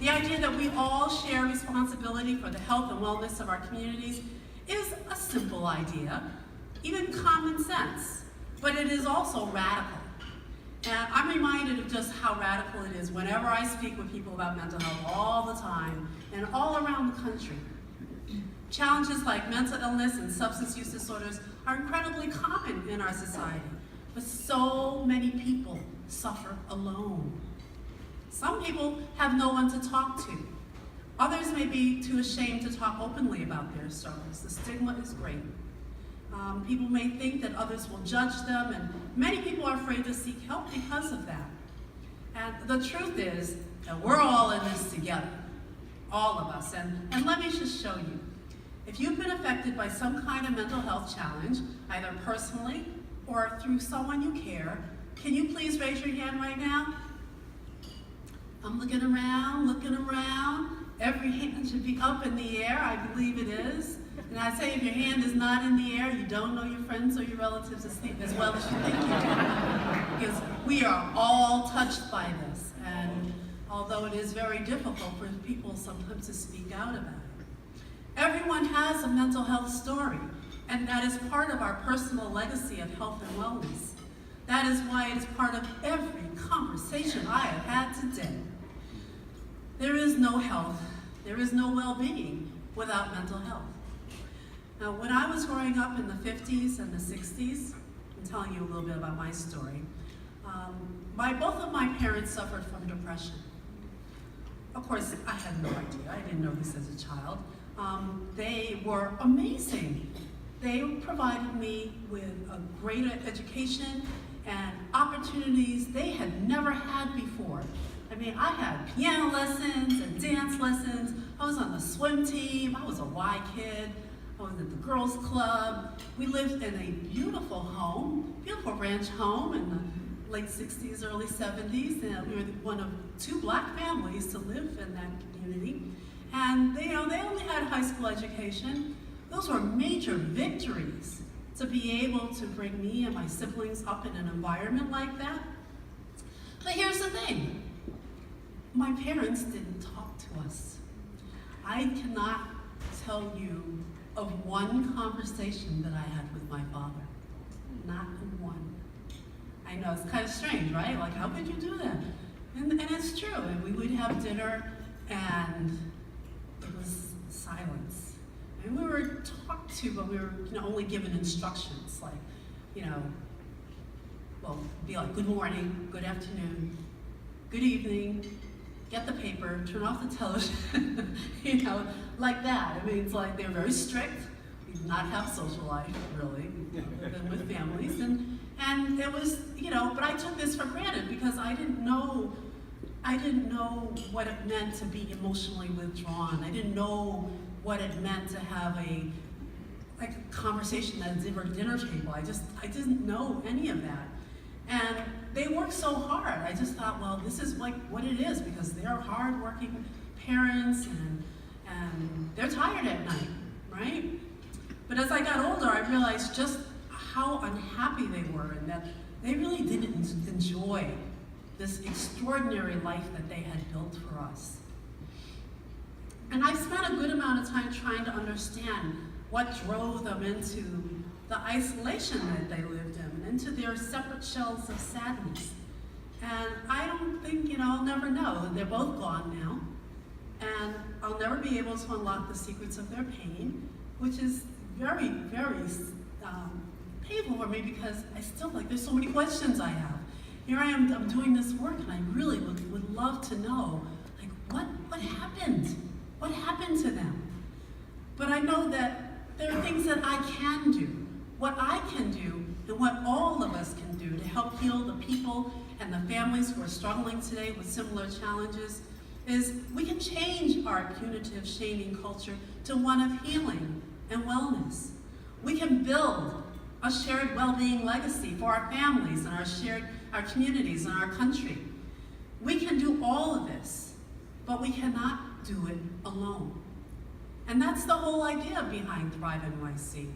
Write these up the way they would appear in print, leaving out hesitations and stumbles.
The idea that we all share responsibility for the health and wellness of our communities is a simple idea, even common sense, but it is also radical. And I'm reminded of just how radical it is whenever I speak with people about mental health all the time and all around the country. Challenges like mental illness and substance use disorders are incredibly common in our society, but so many people suffer alone. Some people have no one to talk to. Others may be too ashamed to talk openly about their struggles. The stigma is great. People may think that others will judge them, and many people are afraid to seek help because of that. And the truth is that we're all in this together, all of us. And let me just show you. If you've been affected by some kind of mental health challenge, either personally or through someone you care, can you please raise your hand right now? I'm looking around. Every hand should be up in the air. I believe it is. And I say if your hand is not in the air, you don't know your friends or your relatives as well as you think you do. Because we are all touched by this. And although it is very difficult for people sometimes to speak out about it. Everyone has a mental health story, and that is part of our personal legacy of health and wellness. That is why it is part of every conversation I have had today. There is no health, there is no well-being without mental health. Now, when I was growing up in the 50s and the 60s, I'm telling you a little bit about my story, both of my parents suffered from depression. Of course, I had no idea. I didn't know this as a child. They were amazing. They provided me with a greater education and opportunities they had never had before. I mean, I had piano lessons and dance lessons. I was on the swim team. I was a Y kid. I was at the girls' club. We lived in a beautiful home, beautiful ranch home in the late 60s, early 70s. And we were one of 2 black families to live in that community. And they only had high school education. Those were major victories to be able to bring me and my siblings up in an environment like that. But here's the thing. My parents didn't talk to us. I cannot tell you of one conversation that I had with my father. Not one. I know, it's kind of strange, right? Like, how could you do that? And it's true. And we would have dinner, and it was silence. And we were talked to, but we were only given instructions, like, be like, good morning, good afternoon, good evening, get the paper, turn off the television, like that. I mean, it's like they're very strict. We did not have social life, really, than with families. And it was, but I took this for granted because I didn't know what it meant to be emotionally withdrawn. I didn't know what it meant to have a conversation at a dinner table. I didn't know any of that. And they worked so hard. I just thought, well, this is like what it is, because they're hardworking parents and they're tired at night, right? But as I got older, I realized just how unhappy they were and that they really didn't enjoy this extraordinary life that they had built for us. And I spent a good amount of time trying to understand what drove them into the isolation that they lived in and into their separate shells of sadness. And I don't think, I'll never know. They're both gone now. And I'll never be able to unlock the secrets of their pain, which is very, very painful for me because there's so many questions I have. Here I am, I'm doing this work, and I really would love to know, what happened? What happened to them? But I know that there are things that I can do. What I can do, and what all of us can do to help heal the people and the families who are struggling today with similar challenges, is we can change our punitive, shaming culture to one of healing and wellness. We can build a shared well-being legacy for our families and our communities and our country. We can do all of this, but we cannot do it alone. And that's the whole idea behind Thrive NYC.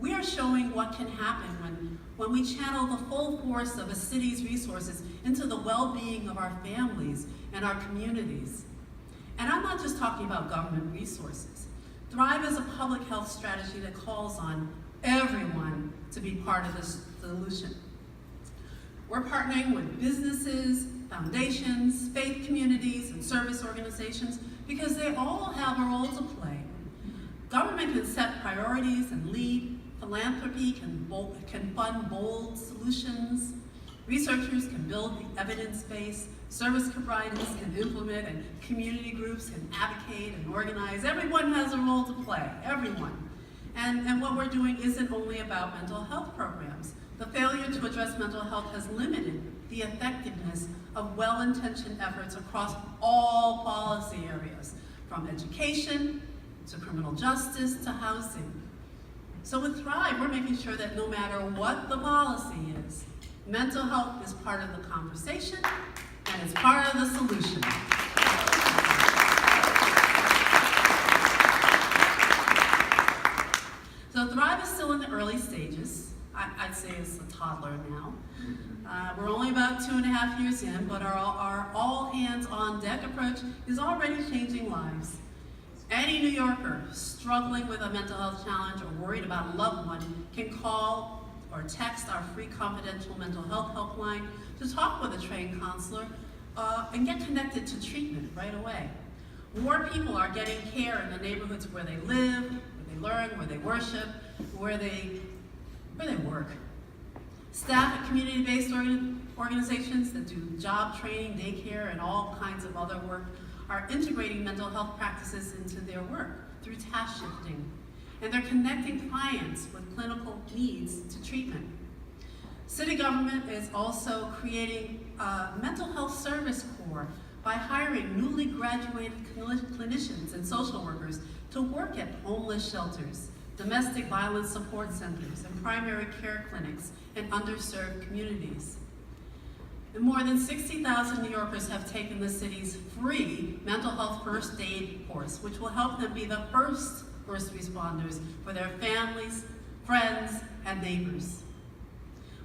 We are showing what can happen when we channel the full force of a city's resources into the well-being of our families and our communities. And I'm not just talking about government resources. Thrive is a public health strategy that calls on everyone to be part of this solution. We're partnering with businesses, foundations, faith communities, and service organizations because they all have a role to play. Government can set priorities and lead. Philanthropy can fund bold solutions. Researchers can build the evidence base. Service providers can implement, and community groups can advocate and organize. Everyone has a role to play, everyone. And what we're doing isn't only about mental health programs. The failure to address mental health has limited the effectiveness of well-intentioned efforts across all policy areas, from education to criminal justice to housing. So with Thrive, we're making sure that no matter what the policy is, mental health is part of the conversation and it's part of the solution. So Thrive is still in the early stages. I'd say it's a toddler now. We're only about 2.5 years in, but our all-hands-on-deck approach is already changing lives. Any New Yorker struggling with a mental health challenge or worried about a loved one can call or text our free confidential mental health helpline to talk with a trained counselor and get connected to treatment right away. More people are getting care in the neighborhoods where they live, where they learn, where they worship, where they work. Staff at community-based organizations that do job training, daycare, and all kinds of other work are integrating mental health practices into their work through task shifting. And they're connecting clients with clinical needs to treatment. City government is also creating a mental health service corps by hiring newly graduated clinicians and social workers to work at homeless shelters, domestic violence support centers, and primary care clinics in underserved communities. And more than 60,000 New Yorkers have taken the city's free mental health first aid course, which will help them be the first responders for their families, friends, and neighbors.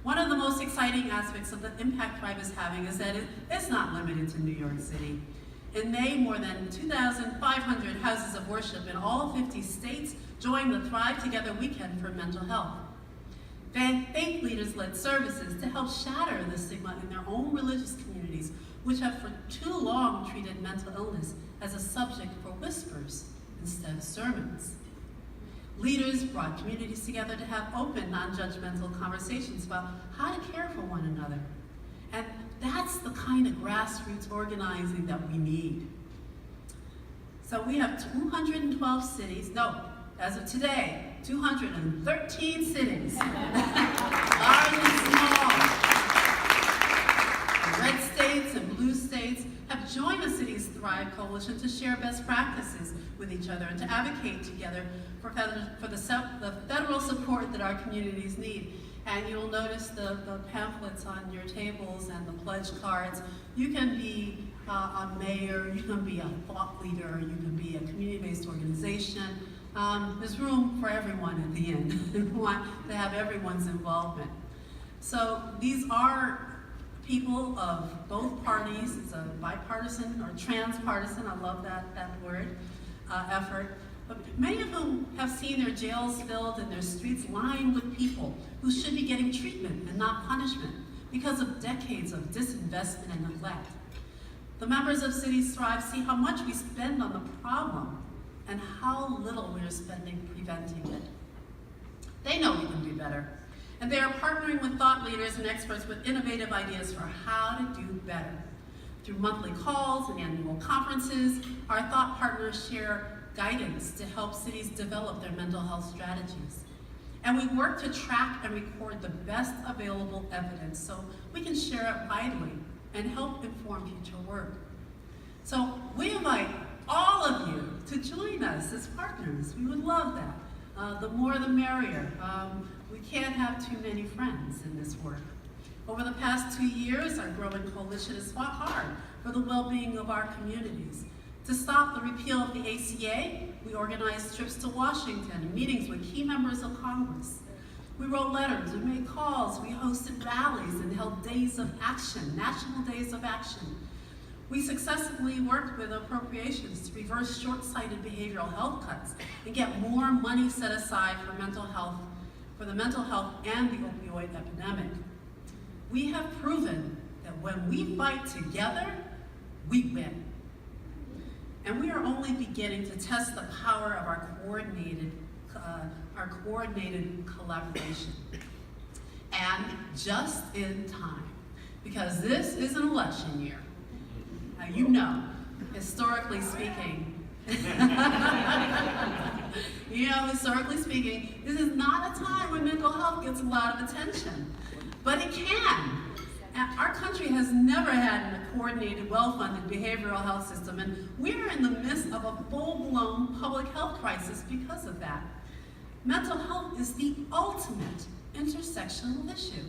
One of the most exciting aspects of the impact Thrive is having is that it's not limited to New York City. In May, more than 2,500 houses of worship in all 50 states joined the Thrive Together Weekend for Mental Health. Faith leaders led services to help shatter the stigma in their own religious communities, which have for too long treated mental illness as a subject for whispers instead of sermons. Leaders brought communities together to have open, non-judgmental conversations about how to care for one another. And that's the kind of grassroots organizing that we need. So we have 212 cities, no, as of today, 213 cities, large and small. Red states and blue states have joined the Cities Thrive Coalition to share best practices with each other and to advocate together for the federal support that our communities need. And you'll notice the pamphlets on your tables and the pledge cards. You can be a mayor, you can be a thought leader, you can be a community-based organization. There's room for everyone at the end. We want to have everyone's involvement. So these are people of both parties. It's a bipartisan or transpartisan, I love that word, effort. But many of whom have seen their jails filled and their streets lined with people who should be getting treatment and not punishment because of decades of disinvestment and neglect. The members of Cities Thrive see how much we spend on the problem and how little we're spending preventing it. They know we can do better, and they are partnering with thought leaders and experts with innovative ideas for how to do better. Through monthly calls and annual conferences, our thought partners share guidance to help cities develop their mental health strategies. And we work to track and record the best available evidence so we can share it widely and help inform future work. So we invite all of you to join us as partners. We would love that. The more the merrier. We can't have too many friends in this work. Over the past 2 years, our growing coalition has fought hard for the well-being of our communities. To stop the repeal of the ACA, we organized trips to Washington and meetings with key members of Congress. We wrote letters, we made calls, we hosted rallies and held days of action, national days of action. We successfully worked with appropriations to reverse short-sighted behavioral health cuts and get more money set aside for mental health, for the mental health and the opioid epidemic. We have proven that when we fight together, we win. And we are only beginning to test the power of our coordinated collaboration. And just in time, because this is an election year. Now you know, historically speaking, historically speaking, this is not a time when mental health gets a lot of attention, but it can. Our country has never had a coordinated, well-funded behavioral health system, and we're in the midst of a full-blown public health crisis because of that. Mental health is the ultimate intersectional issue,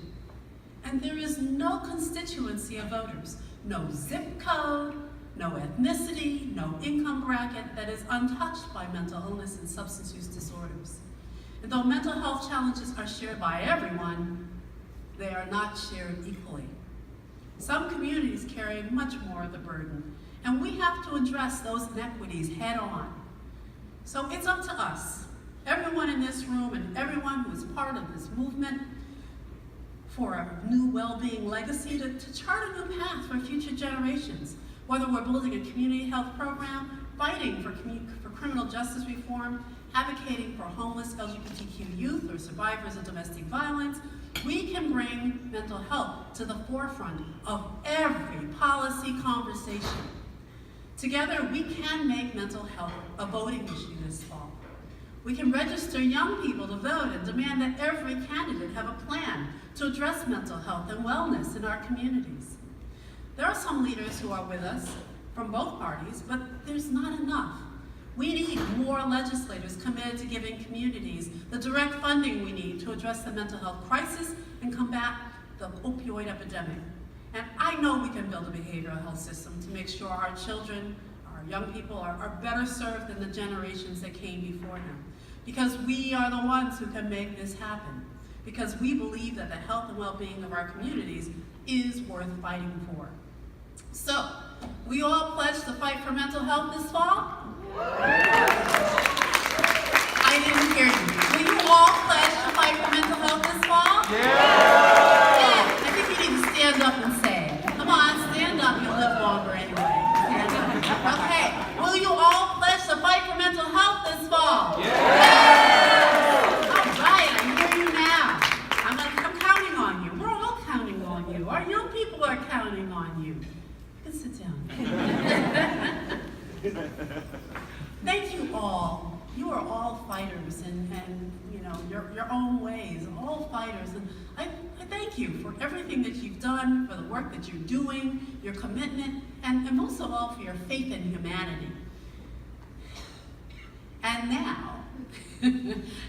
and there is no constituency of voters, no zip code, no ethnicity, no income bracket that is untouched by mental illness and substance use disorders. And though mental health challenges are shared by everyone, they are not shared equally. Some communities carry much more of the burden, and we have to address those inequities head on. So it's up to us, everyone in this room and everyone who is part of this movement, for a new well-being legacy to chart a new path for future generations, whether we're building a community health program, fighting for criminal justice reform, advocating for homeless LGBTQ youth or survivors of domestic violence. We can bring mental health to the forefront of every policy conversation. Together, we can make mental health a voting issue this fall. We can register young people to vote and demand that every candidate have a plan to address mental health and wellness in our communities. There are some leaders who are with us from both parties, but there's not enough. We need more legislators committed to giving communities the direct funding we need to address the mental health crisis and combat the opioid epidemic. And I know we can build a behavioral health system to make sure our children, our young people are better served than the generations that came before them. Because we are the ones who can make this happen. Because we believe that the health and well-being of our communities is worth fighting for. So, we all pledge to fight for mental health this fall? I didn't hear you. Will you all pledge to fight for mental health this fall? Yeah. I think you need to stand up and say it. Come on, stand up. You'll live longer anyway. Stand up. Okay. Will you all pledge to fight for mental health this fall? All right, I hear you now. I'm counting on you. We're all counting on you. Our young people are counting on you. You can sit down. Thank you all. You are all fighters and you know, your own ways, all fighters. And I thank you for everything that you've done, for the work that you're doing, your commitment, and most of all for your faith in humanity. And now,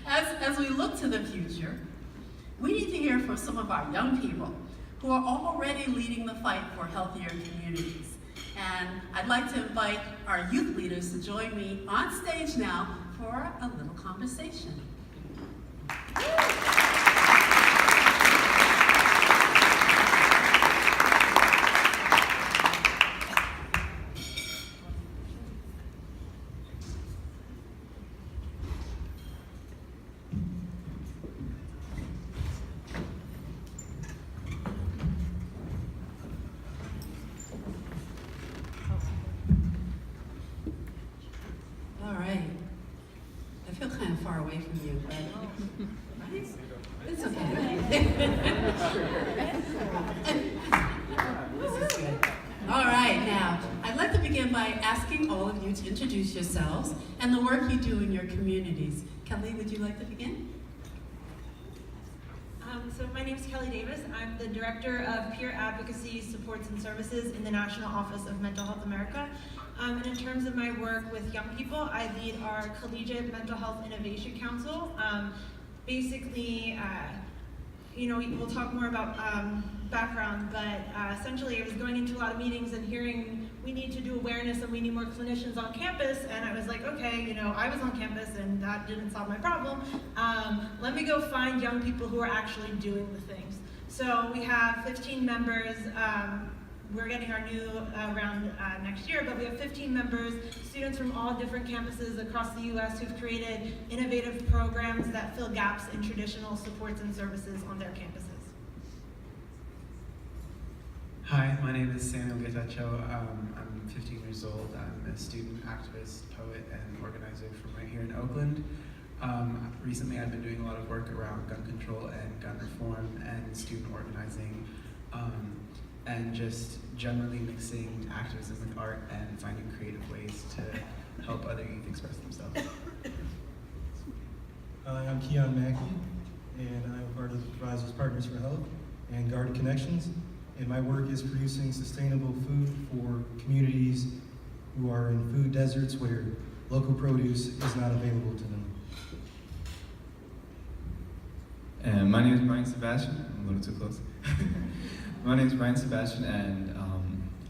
as we look to the future, we need to hear from some of our young people who are already leading the fight for healthier communities. And I'd like to invite our youth leaders to join me on stage now for a little conversation. Far away from you, but it's okay. This is good. All right, now, I'd like to begin by asking all of you to introduce yourselves and the work you do in your communities. Kelly, would you like to begin? So my name is Kelly Davis. I'm the Director of Peer Advocacy Supports and Services in the National Office of Mental Health America. And in terms of my work with young people, I lead our Collegiate Mental Health Innovation Council. Basically, we'll talk more about background, but essentially I was going into a lot of meetings and hearing we need to do awareness and we need more clinicians on campus, and I was like, okay, I was on campus and that didn't solve my problem. Let me go find young people who are actually doing the things. So we have 15 members we're getting our new round next year, but we have 15 members, students from all different campuses across the U.S. who've created innovative programs that fill gaps in traditional supports and services on their campuses. Hi, my name is Samuel Getachew. I'm 15 years old. I'm a student activist, poet, and organizer from right here in Oakland. Recently I've been doing a lot of work around gun control and gun reform and student organizing, and just generally mixing activism with art and finding creative ways to help other youth express themselves. Hi, I'm Keon Mackey, and I'm part of the Advisors Partners for Health and Guard Connections. And my work is producing sustainable food for communities who are in food deserts where local produce is not available to them. And my name is Brian Sebastian. I'm a little too close. My name is Brian Sebastian, and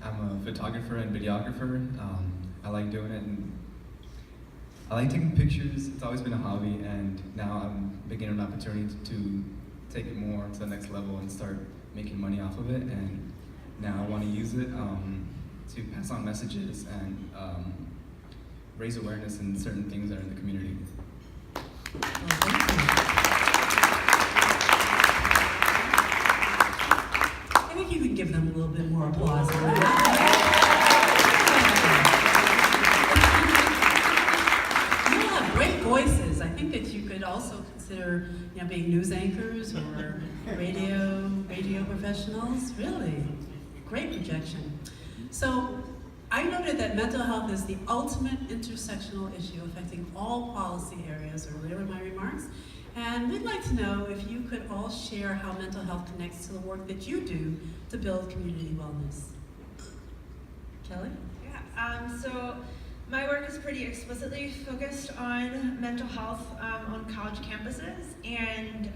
I'm a photographer and videographer. I like doing it, and I like taking pictures. It's always been a hobby, and now I'm beginning an opportunity to take it more to the next level and start making money off of it. And now I want to use it to pass on messages and raise awareness in certain things that are in the community. I think you could give them a little bit more applause. You all have great voices. I think that you could also consider, being news anchors or radio professionals. Really, great projection. So, I noted that mental health is the ultimate intersectional issue affecting all policy areas earlier in my remarks. And we'd like to know if you could all share how mental health connects to the work that you do to build community wellness. Kelly? Yeah, so my work is pretty explicitly focused on mental health on college campuses. And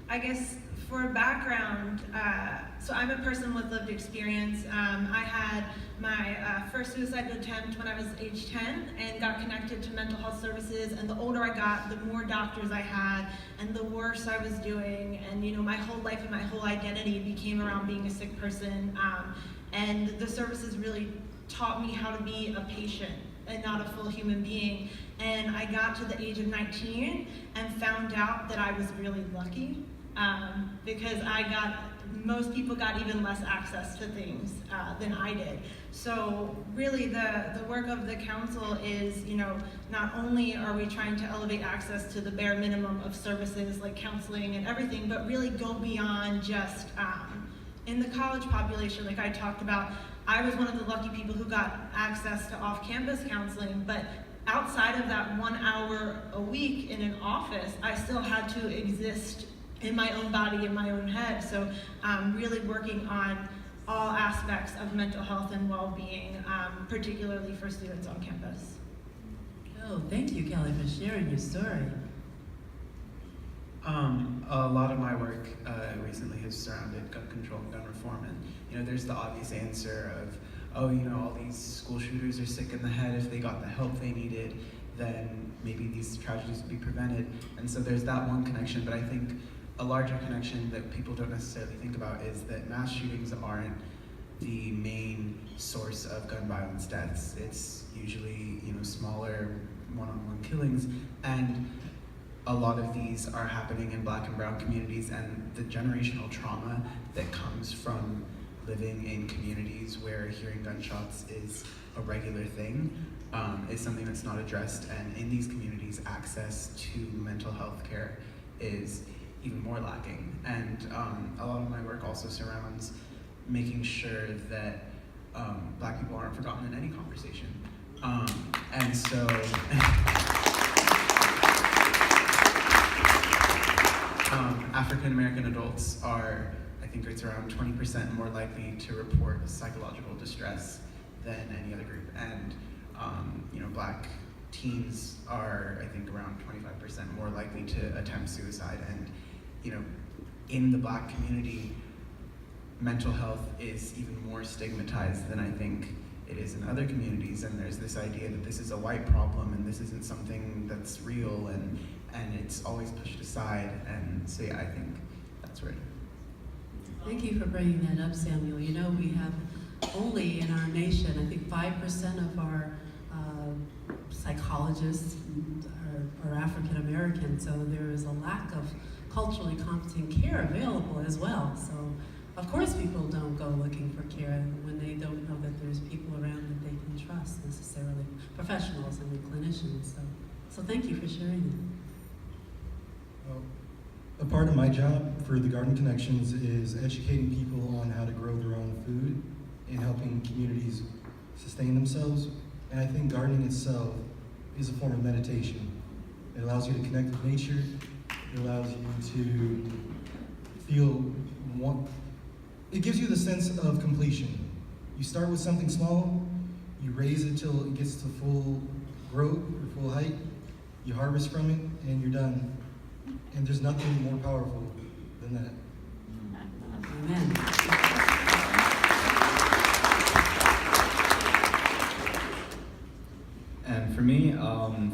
I guess for background, so I'm a person with lived experience. I had my first suicide attempt when I was age 10 and got connected to mental health services, and the older I got, the more doctors I had and the worse I was doing, and my whole life and my whole identity became around being a sick person, and the services really taught me how to be a patient and not a full human being. And I got to the age of 19 and found out that I was really lucky, because most people got even less access to things than I did. So really the work of the council is, not only are we trying to elevate access to the bare minimum of services like counseling and everything, but really go beyond just in the college population, like I talked about. I was one of the lucky people who got access to off-campus counseling, but outside of that 1 hour a week in an office, I still had to exist in my own body, in my own head. So really working on all aspects of mental health and well-being, particularly for students on campus. Oh, thank you, Kelly, for sharing your story. A lot of my work recently has surrounded gun control and gun reform, and there's the obvious answer of, all these school shooters are sick in the head. If they got the help they needed, then maybe these tragedies would be prevented. And so there's that one connection, but I think a larger connection that people don't necessarily think about is that mass shootings aren't the main source of gun violence deaths. It's usually, smaller one-on-one killings, and a lot of these are happening in Black and brown communities, and the generational trauma that comes from living in communities where hearing gunshots is a regular thing is something that's not addressed. And in these communities, access to mental health care is even more lacking. And a lot of my work also surrounds making sure that Black people aren't forgotten in any conversation. And so African American adults are, I think it's around 20% more likely to report psychological distress than any other group. And Black teens are, I think, around 25% more likely to attempt suicide. And in the Black community, mental health is even more stigmatized than I think it is in other communities. And there's this idea that this is a white problem and this isn't something that's real, and it's always pushed aside. And so yeah, I think that's right. Thank you for bringing that up, Samuel. You know, we have only in our nation, I think 5% of our psychologists are African American, so there is a lack of culturally competent care available as well. So, of course, people don't go looking for care when they don't know that there's people around that they can trust necessarily, professionals and clinicians. So thank you for sharing Well, a part of my job for the Garden Connections is educating people on how to grow their own food and helping communities sustain themselves. And I think gardening itself is a form of meditation. It allows you to connect with nature. It allows you to feel one. It gives you the sense of completion. You start with something small, you raise it till it gets to full growth or full height, you harvest from it, and you're done. And there's nothing more powerful than that. it. Amen. And for me,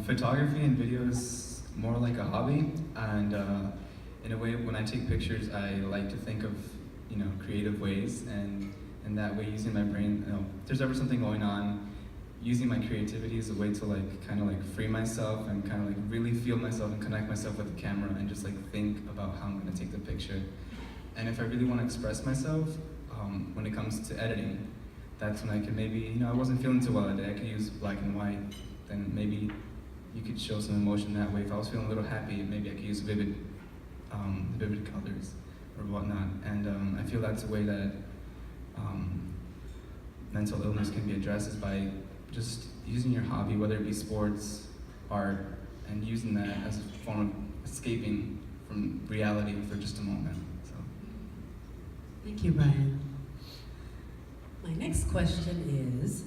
photography and video is more like a hobby. And in a way, when I take pictures, I like to think of, creative ways. And in that way, using my brain, if there's ever something going on, using my creativity as a way to kind of free myself and kind of really feel myself and connect myself with the camera and just think about how I'm going to take the picture. And if I really want to express myself, when it comes to editing, that's when I can maybe, I wasn't feeling too well that day, I could use black and white, then maybe you could show some emotion that way. If I was feeling a little happy, maybe I could use vivid colors or whatnot. And I feel that's a way that mental illness can be addressed, is by just using your hobby, whether it be sports, art, and using that as a form of escaping from reality for just a moment. So. Thank you, Brian. My next question is,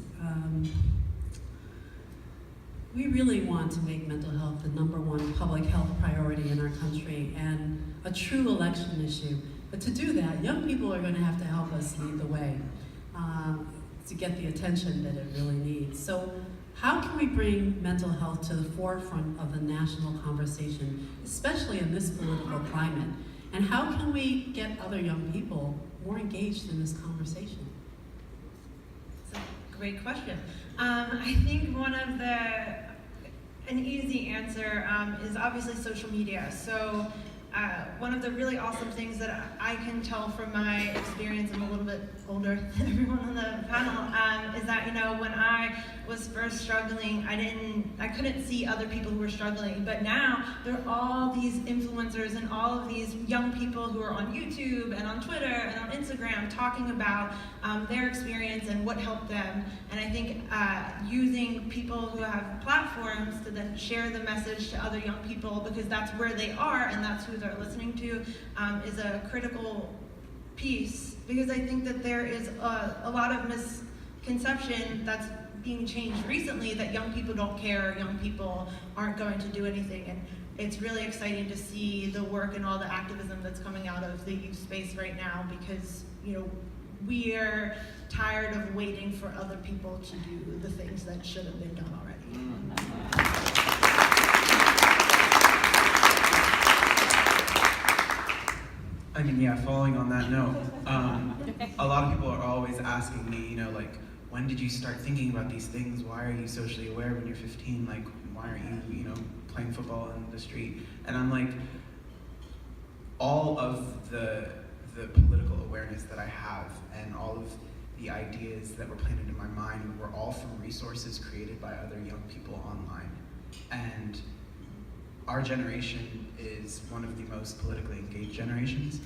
we really want to make mental health the #1 public health priority in our country and a true election issue. But to do that, young people are going to have to help us lead the way to get the attention that it really needs. So how can we bring mental health to the forefront of the national conversation, especially in this political climate? And how can we get other young people more engaged in this conversation? Great question. I think an easy answer is obviously social media. So one of the really awesome things that I can tell from my experience, I'm a little bit older than everyone on the panel, is that, when I was first struggling, I couldn't see other people who were struggling, but now there are all these influencers and all of these young people who are on YouTube and on Twitter and on Instagram talking about their experience and what helped them. And I think using people who have platforms to then share the message to other young people, because that's where they are and that's who they're listening to, is a critical piece. Because I think that there is a lot of misconception that's being changed recently, that young people don't care, young people aren't going to do anything. And it's really exciting to see the work and all the activism that's coming out of the youth space right now, because we are tired of waiting for other people to do the things that should have been done already. I mean, yeah, following on that note, a lot of people are always asking me, when did you start thinking about these things? Why are you socially aware when you're 15? Why aren't you, playing football in the street? And I'm like, all of the political awareness that I have and all of the ideas that were planted in my mind were all from resources created by other young people online. And our generation is one of the most politically engaged generations.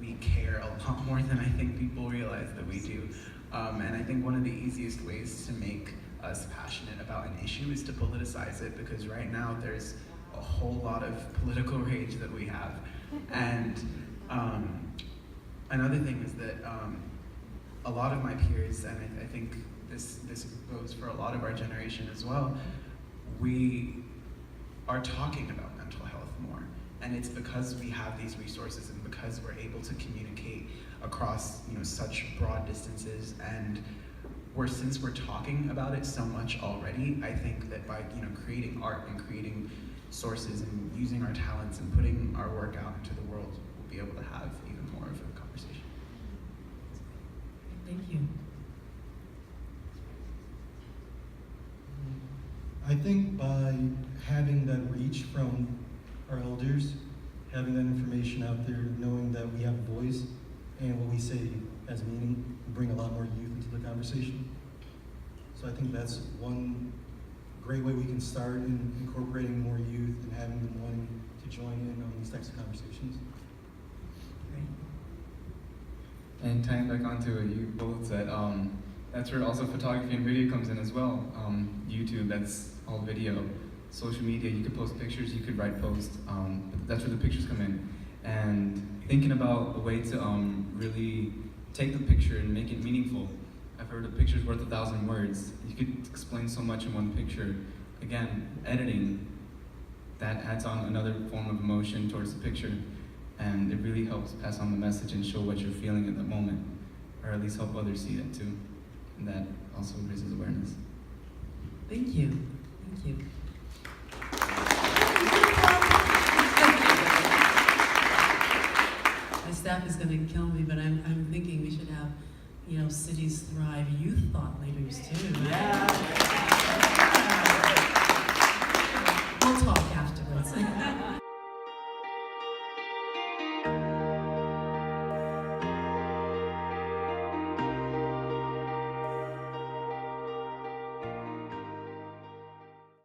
We care a lot more than I think people realize that we do. And I think one of the easiest ways to make us passionate about an issue is to politicize it, because right now there's a whole lot of political rage that we have. And another thing is that a lot of my peers, and I think this goes for a lot of our generation as well, we are talking about mental health more. And it's because we have these resources and because we're able to communicate across such broad distances, and since we're talking about it so much already, I think that by creating art and creating sources and using our talents and putting our work out into the world, we'll be able to have even more of a conversation. Thank you. I think by having that reach from our elders, having that information out there, knowing that we have a voice and what we say has meaning, we bring a lot more youth into the conversation. So I think that's one great way we can start in incorporating more youth and having them wanting to join in on these types of conversations. Great. And tying back onto what you both said, that's where also photography and video comes in as well. YouTube, that's all video. Social media, you could post pictures, you could write posts, but that's where the pictures come in. And thinking about a way to really take the picture and make it meaningful. I've heard a picture's worth 1,000 words. You could explain so much in one picture. Again, editing, that adds on another form of emotion towards the picture, and it really helps pass on the message and show what you're feeling at that moment, or at least help others see it too. And that also raises awareness. Thank you. Thank you. My staff is going to kill me, but I'm thinking we should have, Cities Thrive youth thought leaders too. Yeah.